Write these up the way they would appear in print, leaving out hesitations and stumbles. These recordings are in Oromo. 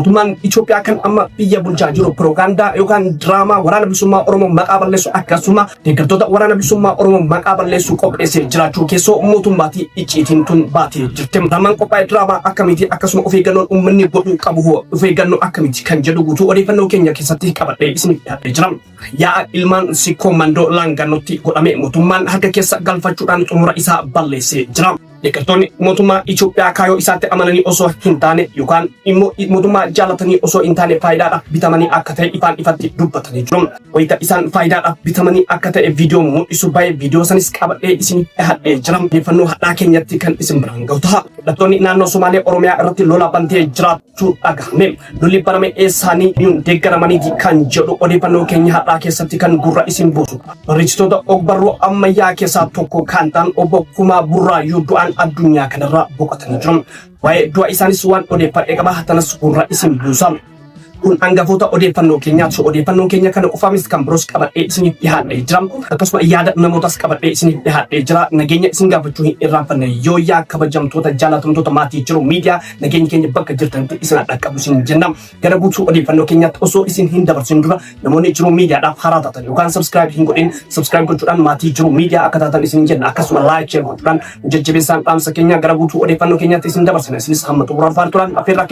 mootummaan Itoophiyaa kan amma biyya bulchaa jiru propaganda yookaan drama waraana bilisummaa Oromoo maqaa balleessu akkasuma deeggartoota waraana bilisummaa Oromoo maqaa balleessu qopheessee jiraachuu keessoo mootummaatti icciitiin tun baatee jirti. Ramaan qophaa'ee drama akkamitti akkasuma of eeggannoon uummanni godhuu qabu of eeggannoo akkamitti kan jedhu guutuu odeeffannoo keenya keessatti qabadhee isiniif dhiyaatee jira. Yaa ilmaan sikkoo mandoo laangannotti godhame mootummaan harka keessa galfachuudhaan xumura isaa balleessee jira. Deeggartoonni mootummaa Itoophiyaa kaayoo isaatti amananii osoo hin taane yookaan immoo mootummaa jaalatanii osoo hin taane faayidaadhaaf bitamanii akka ta'e ifaan ifatti dubbatanii jiru. Wayita isaan faayidaadhaaf bitamanii akka ta'e viidiyoo mul'isu baay'ee viidiyoo sanis qabadhee isiniif dhiyaadhee jira. Odeeffannoo hadhaa keenyatti kan isin biraan gahu ta'a. Hidhattoonni naannoo Somaalee Oromiyaa irratti lola bantee jiraachuu dhagahame. Lolli baname eessaanii deeggaramanii kan jedhu odeeffannoo keenya hadhaa keessatti kan gurra isin buusu. Barreessitoota ogbarruu ammayyaa keessaa tokko kan ta'an obbo Kumaa Burraayyuu du'aan addunyaa kanarraa boqotanii jiru. Waa'ee du'a isaanis waan odeeffadhee qaba hatanas gurra isin buusa. Kun hangafoota odeeffannoo keenyaati. Odeeffannoo keenya kana qofaanis kan biroos qabadhee isiniif dhiyaadhee jira. Akkasuma yaada namootas qabadhee isiniif dhiyaadhee jira. Nageenya isin gaafachuu hin irraanfanne yoo yaa kabajamtoota jaalatamtoota maatii jiru miidiyaa nageenya keenya bakka jirtanitti isin dhaqqabu isin jenna. Gara guutuu odeeffannoo keenyaatti osoo isin hin dabarsin dura namoonni jiru miidiyaadhaaf haaraa taatan yookaan subscribe hin godhin subscribe gochuudhaan maatii jiru miidiyaa akka taatan isin jenna. Akkasuma like share gochuudhaan jajjabeessaan dhaamsa keenya gara guutuu odeeffannoo keenyaatti isin dabarsina. Isinis hamma xumuraan faana turan affeerraa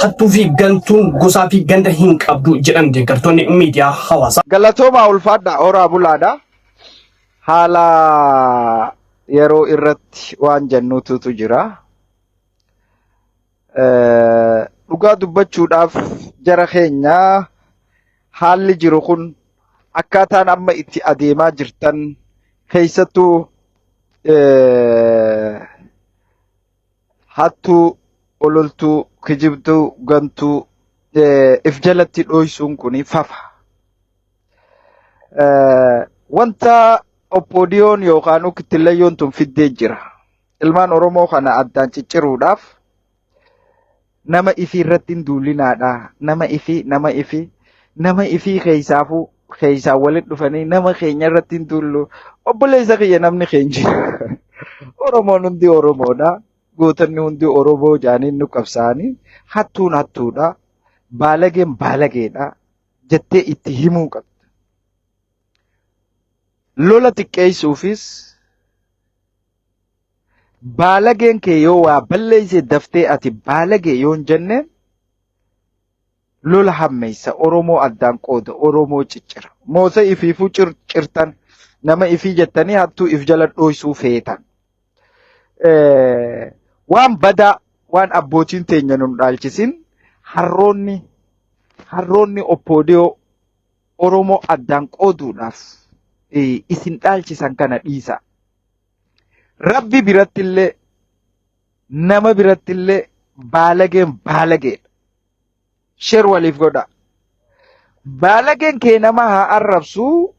hattuu fi gantuun gosaa fi ganda hin qabdu jedhan deeggartoonni miidiyaa hawaasaa. Galatooma ulfaadha oraa bulaadha. Haala yeroo irratti waan jennuutu jira. Dhugaa dubbachuudhaaf jara keenya haalli jiru kun akkaataan amma itti adeemaa jirtan keessattuu hattuu ololtuu kijibtuu gantuu if jalatti dhoysuun kuni fafa. Wanta oppoodiyoon yookaan ukittilayyoon tun fiddee jira. Ilmaan Oromoo kana addaan cicciruudhaaf nama ifii irratti hin duulinaadha. Nama ifii keessaafuu keessaa walitti dhufanii nama keenya irratti hin duullu. Obboleessa kiyya namni keenya. Oromoon hundi Oromoodha. Gootonni hundi Oromoo jaaniin nu qabsaanii hattuun hattuudha. Baalageen baalageedha jettee itti himuu qabda. Lola xiqqeessuufis baalageen kee yoo waa balleessee daftee ati baalagee yoo hin jenneen lola hammeessa Oromoo addaan qooda Oromoo ciccira. Moosa ifiifuu cirtan nama ifii jettanii hattuu if jala dhoysuu feetan. Waan badaa waan abbootiin teenya nun dhaalchisin harroonni oppoodiyoo Oromoo addaan qooduudhaaf isin dhaalchisan kana dhiisa. Rabbi birattillee nama birattillee baalageen baalageedha. Sheer waliif godha. Baalageen kee nama haa arrabsuu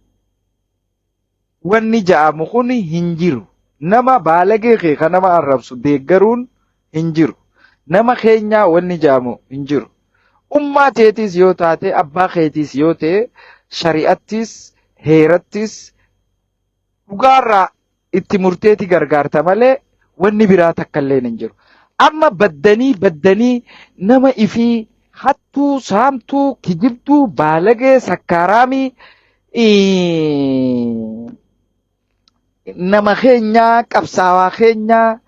wanni ja'amu kun hin jiru. Nama baalagee kee kan nama arrabsu deeggaruun hin jiru. Nama keenyaa wanni ja'amu hin jiru. Ummaa teetis yoo taate abbaa keetis yoo ta'e shari'attis heerattis dhugaarraa itti murteeti gargaarta malee wanni biraa takkallee hin jiru. Amma baddanii nama ifii hattuu saamtuu kijibtuu baalagee sakkaaraamii nama keenya qabsaawaa keenya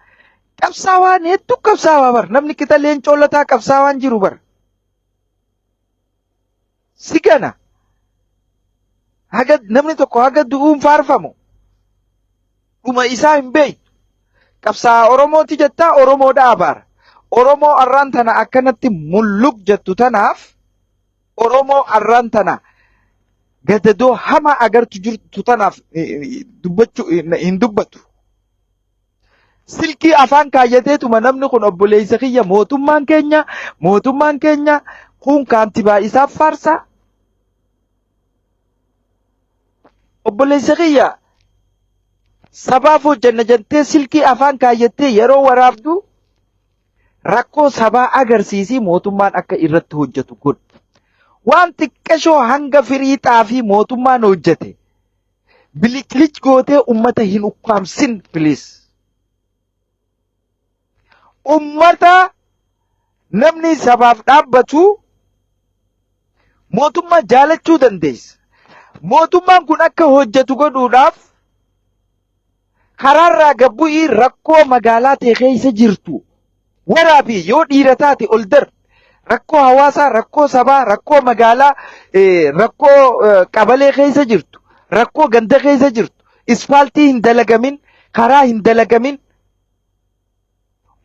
qabsaawaan hedduu qabsaawaa bar namni kitalleen coolataa qabsaawaan jiru bar sigana haga namni tokko haga du'uun faarfamu dhuma isaa hin beektu qabsaa'aa Oromooti jettaa Oromoodha abaara. Oromoo arraan tana akkanatti mulluq jettu tanaaf Oromoo arraan tana gadadoo hama agartu jirtu tanaaf dubbachuu hin dubbatu. Silkii afaan kaayyateetuma namni kun obboleessa kiyya mootummaan keenya kun kaantibaa isaaf faarsa. Obboleessa kiyya sabaaf hojjanna jettee silkii afaan kaayyattee yeroo waraabdu rakkoo sabaa agarsiisii mootummaan akka irratti hojjetu godhu. waan xiqqashoo hanga firiixaa fi mootummaan hojjete biliqilic gootee ummata hin ukkaamsin please. Ummata namni sabaaf dhaabbatu mootummaa jaalachuu dandeessa. Mootummaan kun akka hojjetu godhuudhaaf karaarraa gabbu'ii rakkoo magaalaa ta'e keessa jirtu waraabii yoo dhiira taate ol dar rakkoo hawaasaa, rakkoo sabaa, rakkoo magaalaa, rakkoo qabalee keessa jirtu, rakkoo ganda keessa jirtu, ispaaltii hin dalagamin, karaa hin dalagamin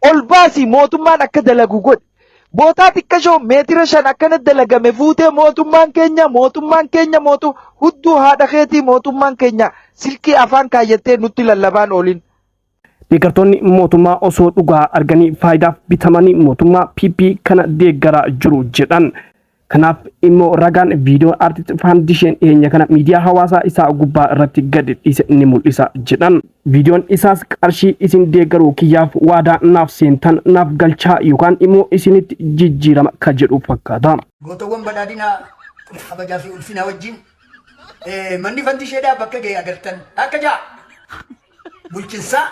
ol baasii mootummaan akka dalagu godhe. Bootaa xiqqashoo meetira 5 akkana dalagame fuutee mootummaan keenya hudduu haadha keetii mootummaan keenya silkii afaan kaayyattee nutti lallabaan oolin. Deeggartoonni mootummaa osoo dhugaa arganii faayidaaf bitamanii mootummaa PP kana deeggaraa jiru jedhan. Kanaaf immoo ragaan viidiyoo Artist Foundation dhiyeenya kana miidiyaa hawaasaa isaa gubbaa irratti gadi dhiise ni mul'isa jedhan. Viidiyoon isaas qarshii isin deeggaruu kiyyaaf waadaa naaf seentan naaf galchaa yookaan immoo isinitti jijjiirama ka jedhu fakkaata. Gootawwan badhaadhinaa kabajaa fi ulfinaa wajjin manni Fandisheedhaa bakka ga'e agartan akka jaa bulchinsaa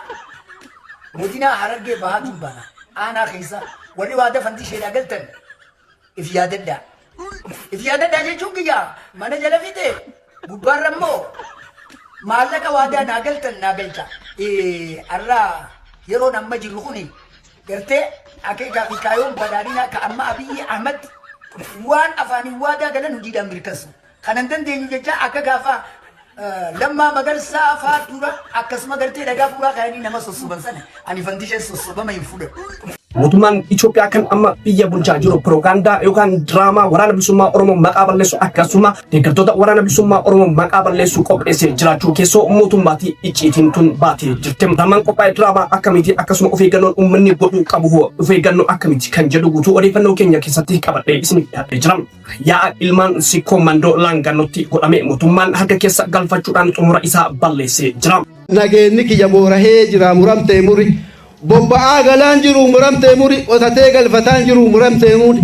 godina Harargee Bahaatuun baana aanaa keessa warri waadaa Fandisheedhaa galtan if yaadadhaa. If yaadadhaa jechuun kiyyaa mana jala fiite gubbaarra immoo maallaqa waadaa naa galtan naa galcha. Arraa yeroon amma jirru kuni gartee akeekaa fi kaayoon badhaadhinaa ka amma Abiyyi Ahmad waan afaaniin waadaa galan hojiidhaan mirkaneessu. Kanan dandeenyu jecha akka gaafa Lammaa Magarsaa fa'aa dura akkasuma gartee dhagaa fuuraa kaayanii nama sossoban sana ani Fandisheen sossobama hin fudhadhu. Mootummaan Itoophiyaa kan amma biyya bulchaa jiru propagaandaa yookaan diraamaa waraana bilisummaa Oromoo maqaa balleessu akkasuma deeggartoota waraana bilisummaa Oromoo maqaa balleessu qopheessee jiraachuu keessoo mootummaatii icciitiin tun baatee jirti. Diraamaan qophaa'e diraamaa akkamiiti akkasuma of eeggannoon uummanni godhuu qabu of eeggannoo akkamiiti kan jedhu guutuu odeeffannoo keenya keessatti qabadhee isiniif dhiyaatee jira. Yaa'a ilmaan sikkoo mandoo laangannootti godhame mootummaan harka keessa galfachuudhaan xumura isaa balleessee jira. Nageenyi kiyya boorahee jira muramtee muri. Bobba'aa galaan jiru muramtee muri qotatee galfataan jiru muramtee muri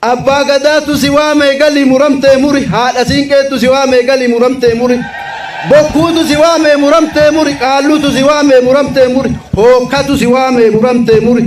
abbaa gadaatu si waamee gali muramtee muri haadha siinqeetu si waamee gali muramtee muri bokkuutu si waamee muramtee muri qaalluutu si waamee muramtee muri hookkatu si waamee muramtee muri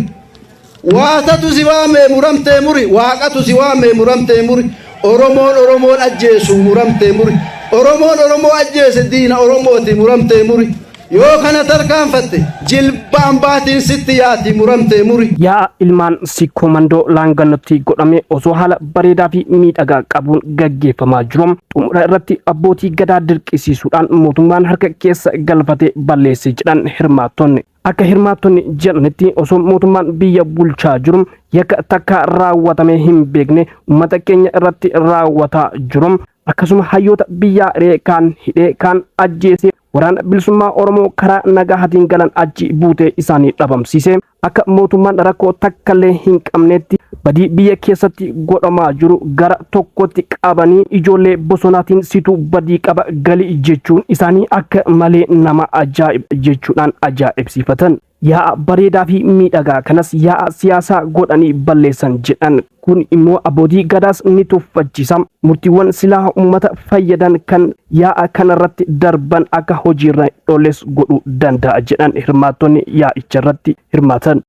waatatu si waamee muramtee muri waaqatu si waamee muramtee muri Oromoon ajjeesu muramtee muri Oromoo ajjeese diina Oromooti muramtee muri. Yoo kana tarkaanfatte jilbaan baatiin sitti yaati muramtee muri. Yaa ilmaan sikkoo mandoo laangannootti godhame osoo haala bareedaa fi miidhagaa qabuun gaggeeffamaa jiru. Xumura irratti abbootii gadaa dirqisiisuudhaan mootummaan harka keessa galfatee balleesse jedhan hirmaattonni. Akka hirmaattonni jedhanitti osoo mootummaan biyya bulchaa jiru yakka takka raawwatamee hin beekne uummata keenya irratti raawwataa jiru. Akkasuma hayyoota biyyaa kaan hidhee kaan ajjeese waraana bilisummaa Oromoo karaa nagaatiin galan achi buutee isaanii dhabamsiise. Akka mootummaan rakkoo takkallee hin qabnetti badii biyya keessatti godhamaa jiru gara tokkotti qabanii ijoollee bosonaatiin situ badii qaba gali jechuun isaanii akka malee nama ajaa'iba jechuudhaan ajaa'ibsiifatan. Yaa'a bareedaa fi miidhagaa kanas yaa'a siyaasaa godhanii balleessan jedhan. Kun immoo abbootii gadaas ni tuffachiisa. Murtiiwwan silaa uummata fayyadan kan yaa'a kanarratti darban akka hojiirra oolches godhuu danda'a jedhan hirmaattonni yaa'icharratti hirmaatan.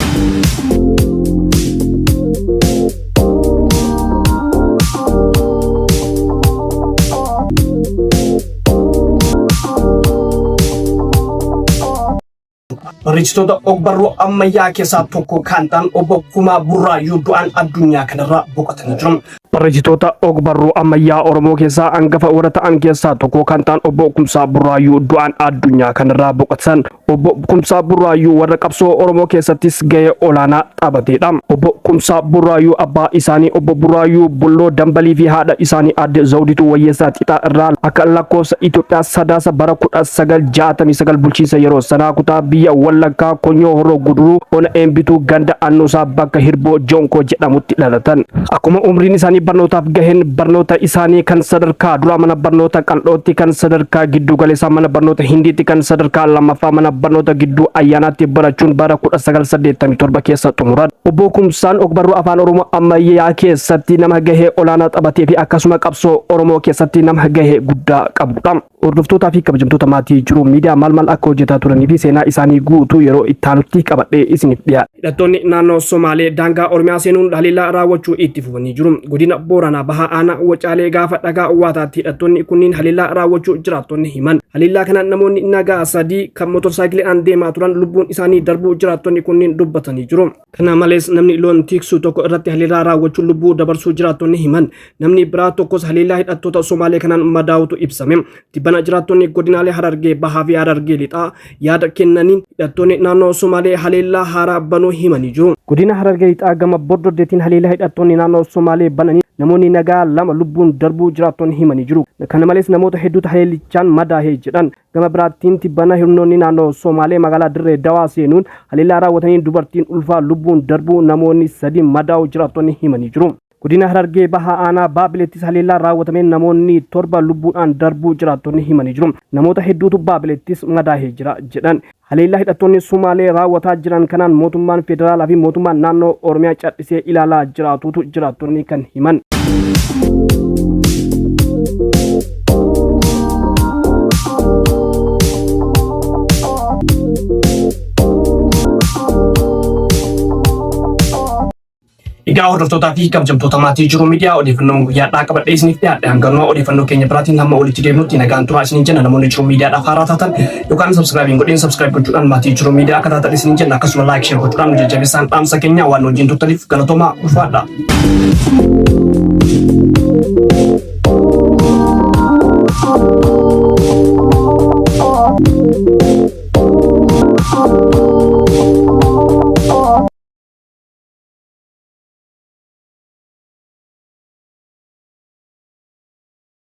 Barreessitoota ogbarruu ammayyaa keessaa tokko kan ta'an obbo Kumaa Burraayyuu du'aan addunyaa kanarraa boqotanii jiru. Barreessitoota ogbarruu ammayyaa Oromoo keessaa hangafa warra ta'an keessaa tokko kan ta'an obbo Kumsaa Burraayyuu du'aan addunyaa kanarraa boqotan. Obbo Kumsaa Burraayyuu warra qabsoo Oromoo keessattis gahee olaanaa taphateedha. Obbo Kumsaa Burraayyuu abbaa isaanii obbo Burraayyuu Bulloo Dambalii fi haadha isaanii aadde Zawdituu Wayyeessaa Xixaa irraa akka lakkoofsa Itoophiyaa sadaasa bara 1969 bulchiinsa yeroo sanaa kutaa biyya Wallaggaa Konyoo Horoo Guduruu ona Eembituu ganda Annuusaa bakka Hirboo Jonkoo jedhamutti dhalatan. Akkuma umriin isaanii barnootaaf gaheen barnoota isaanii kan sadarkaa duraa mana barnoota qal'ootti kan sadarkaa giddu galeessaa mana barnoota Hindiitti kan sadarkaa lammaffaa mana barnoota gidduu ayyaanaatti barachuun bara 1987 keessa xumuran. Obbo Kumsaan ogbarruu afaan Oromoo ammayyaa keessatti nama gahee olaanaa taphatee fi akkasuma qabsoo Oromoo keessatti nama gahee guddaa qabudha. Hordoftootaa fi kabajamtoota maatii jiru miidiyaa maal akka hojjetaa turanii fi seenaa isaanii guutuu yeroo itti aanutti qabadhee isiniif dhiyaadha. Hidhattoonni naannoo Somaalee daangaa Oromiyaa seenuun haleellaa raawwachuu itti fufanii jiru. Godina Booranaa Bahaa Aanaa Wacaalee gaafa dhagaa uwwaataatti hidhattoonni kunniin haleellaa raawwachuu jiraattonni himan. Haleellaa kana namoonni nagaa sadii kan motorsaayikiliidhaan deemaa turan lubbuun isaanii darbuu jiraattonni kunniin dubbatanii jiru. Kana malees namni loon tiksuu tokko irratti haleellaa raawwachuu lubbuu dabarsuu jiraattonni himan. Namni biraa tokkos haleellaa hidhattoota Somaalee kanaan madaa'utu ibsame. Dibbana jiraattonni godinaalee Harargee Bahaa fi Harargee Lixaa yaada kennaniin hidhattoonni naannoo Somaalee haleellaa haaraa banuu himanii jiru. Godina Harargee Lixaa gama Bordoddeetiin haleellaa hidhattoonni naannoo Somaalee bananii namoonni nagaa lama lubbuun darbuu jiraattonni himanii jiru. Kana malees namoota hedduutu haleellichaan madaa'ee jedhan. Gama biraattiin tibbana hirnoonni naannoo Somaalee magaalaa Dirree Dawaa seenuun haleellaa raawwatanii dubartiin ulfaa lubbuun darbuu namoonni sadii madaa'uu jiraattonni himanii jiru. Godina Harargee Bahaa Aanaa Baabileettis haleellaa raawwatameen namoonni 7 lubbuudhaan darbuu jiraattonni himanii jiru. Namoota hedduutu Baabileettis madaa'ee jira jedhan. Haleellaa hidhattoonni Somaalee raawwataa jiran kanaan mootummaan federaalaa fi mootummaan naannoo Oromiyaa cadhisee ilaalaa jiraatutu jiraattonni kan himan. Egaa hordoftootaa fi kabajamtoota maatii jiru miidiyaa odeeffannoo guyyaadhaa qabadhee isiniif dhiyaadhe hangannoo odeeffannoo keenya biraatiin hamma walitti deemnutti nagaan turaa isiniin jenna. Namoonni jiru miidiyaadhaaf haaraa taatan yookaan sabskiraabiin godheen sabskiraayib gochuudhaan maatii jiru miidiyaa akka taatan isiniin jenna. Akkasuma laayik sheer gochuudhaan nu jajjabeessaan dhaamsa keenya waan wajjin turtaniif galatoomaa ulfaadha. Oh